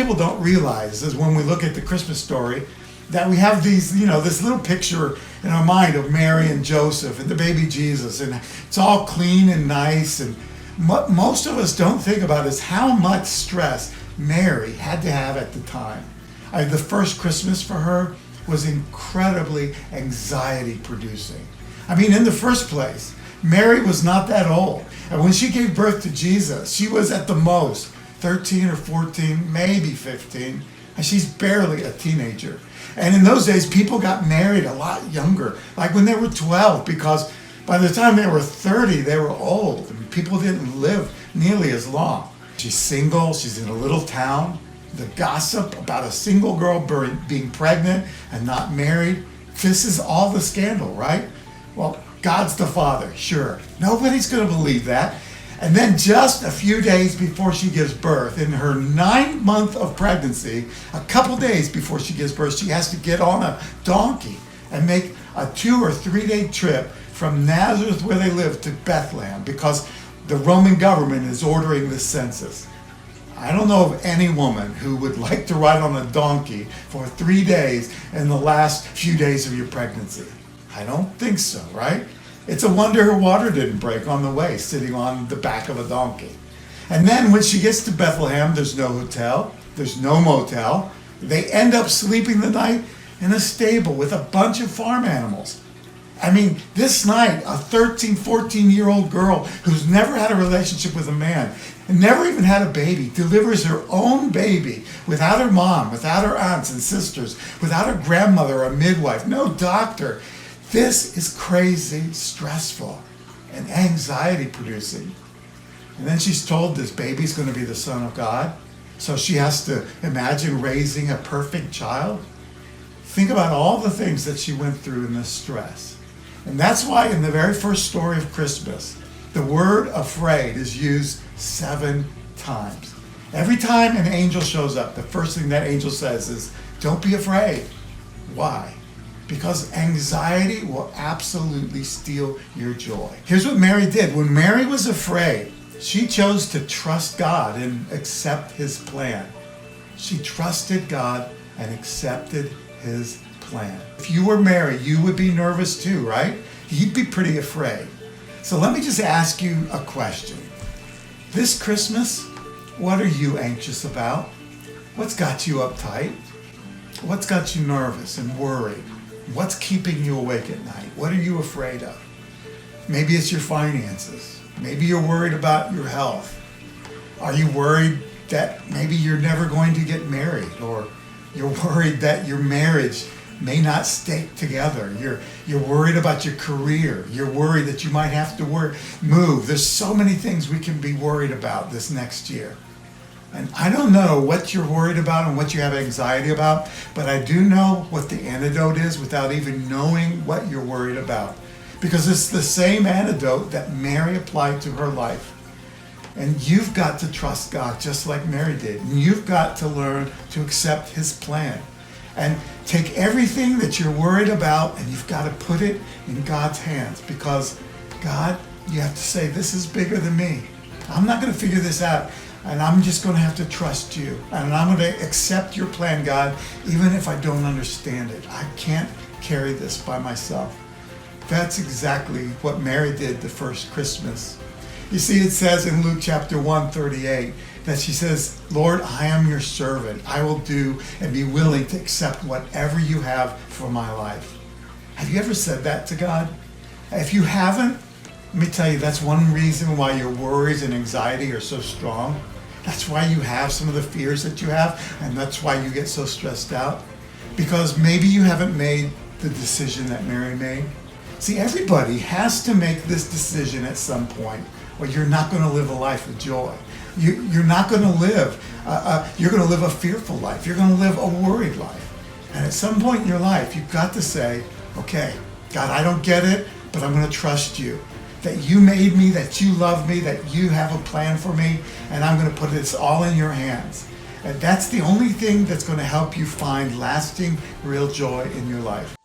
people don't realize is when we look at the Christmas story that we have these, this little picture in our mind of Mary and Joseph and the baby Jesus, and it's all clean and nice. And what most of us don't think about is how much stress Mary had to have at the time. The first Christmas for her was incredibly anxiety producing. In the first place, Mary was not that old. And when she gave birth to Jesus, she was at the most 13 or 14, maybe 15, and she's barely a teenager. And in those days, people got married a lot younger, like when they were 12, because by the time they were 30, they were old. And people didn't live nearly as long. She's single, she's in a little town. The gossip about a single girl being pregnant and not married, this is all the scandal, right? Well, God's the Father, sure. Nobody's going to believe that. And then just a few days before she gives birth, in her 9th month of pregnancy, a couple days before she gives birth, she has to get on a donkey and make a 2 or 3 day trip from Nazareth, where they live, to Bethlehem, because the Roman government is ordering the census. I don't know of any woman who would like to ride on a donkey for 3 days in the last few days of your pregnancy. I don't think so, right? It's a wonder her water didn't break on the way, sitting on the back of a donkey. And then when she gets to Bethlehem, there's no hotel, there's no motel. They end up sleeping the night in a stable with a bunch of farm animals. This night, a 13, 14-year-old girl who's never had a relationship with a man and never even had a baby delivers her own baby without her mom, without her aunts and sisters, without her grandmother or a midwife, no doctor. This is crazy, stressful, and anxiety producing. And then she's told this baby's going to be the Son of God, so she has to imagine raising a perfect child. Think about all the things that she went through in this stress. And that's why in the very first story of Christmas, the word afraid is used 7 times. Every time an angel shows up, the first thing that angel says is, don't be afraid. Why? Because anxiety will absolutely steal your joy. Here's what Mary did. When Mary was afraid, she chose to trust God and accept his plan. She trusted God and accepted his plan. If you were Mary, you would be nervous too, right? You'd be pretty afraid. So let me just ask you a question. This Christmas, what are you anxious about? What's got you uptight? What's got you nervous and worried? What's keeping you awake at night? What are you afraid of? Maybe it's your finances. Maybe you're worried about your health. Are you worried that maybe you're never going to get married, or you're worried that your marriage may not stay together? You're worried about your career. You're worried that you might have to move. There's so many things we can be worried about this next year. And I don't know what you're worried about and what you have anxiety about, but I do know what the antidote is without even knowing what you're worried about. Because it's the same antidote that Mary applied to her life. And you've got to trust God just like Mary did. And you've got to learn to accept his plan. And take everything that you're worried about and you've got to put it in God's hands. Because God, you have to say, this is bigger than me. I'm not going to figure this out. And I'm just going to have to trust you. And I'm going to accept your plan, God, even if I don't understand it. I can't carry this by myself. That's exactly what Mary did the first Christmas. You see, it says in Luke chapter 1:38 that she says, Lord, I am your servant. I will do and be willing to accept whatever you have for my life. Have you ever said that to God? If you haven't, let me tell you, that's one reason why your worries and anxiety are so strong. That's why you have some of the fears that you have, and that's why you get so stressed out. Because maybe you haven't made the decision that Mary made. See, everybody has to make this decision at some point, or you're not going to live a life of joy. You're not going to live, you're going to live a fearful life. You're going to live a worried life. And at some point in your life, you've got to say, okay, God, I don't get it, but I'm going to trust you. That you made me, that you love me, that you have a plan for me, and I'm going to put this all in your hands. And that's the only thing that's going to help you find lasting, real joy in your life.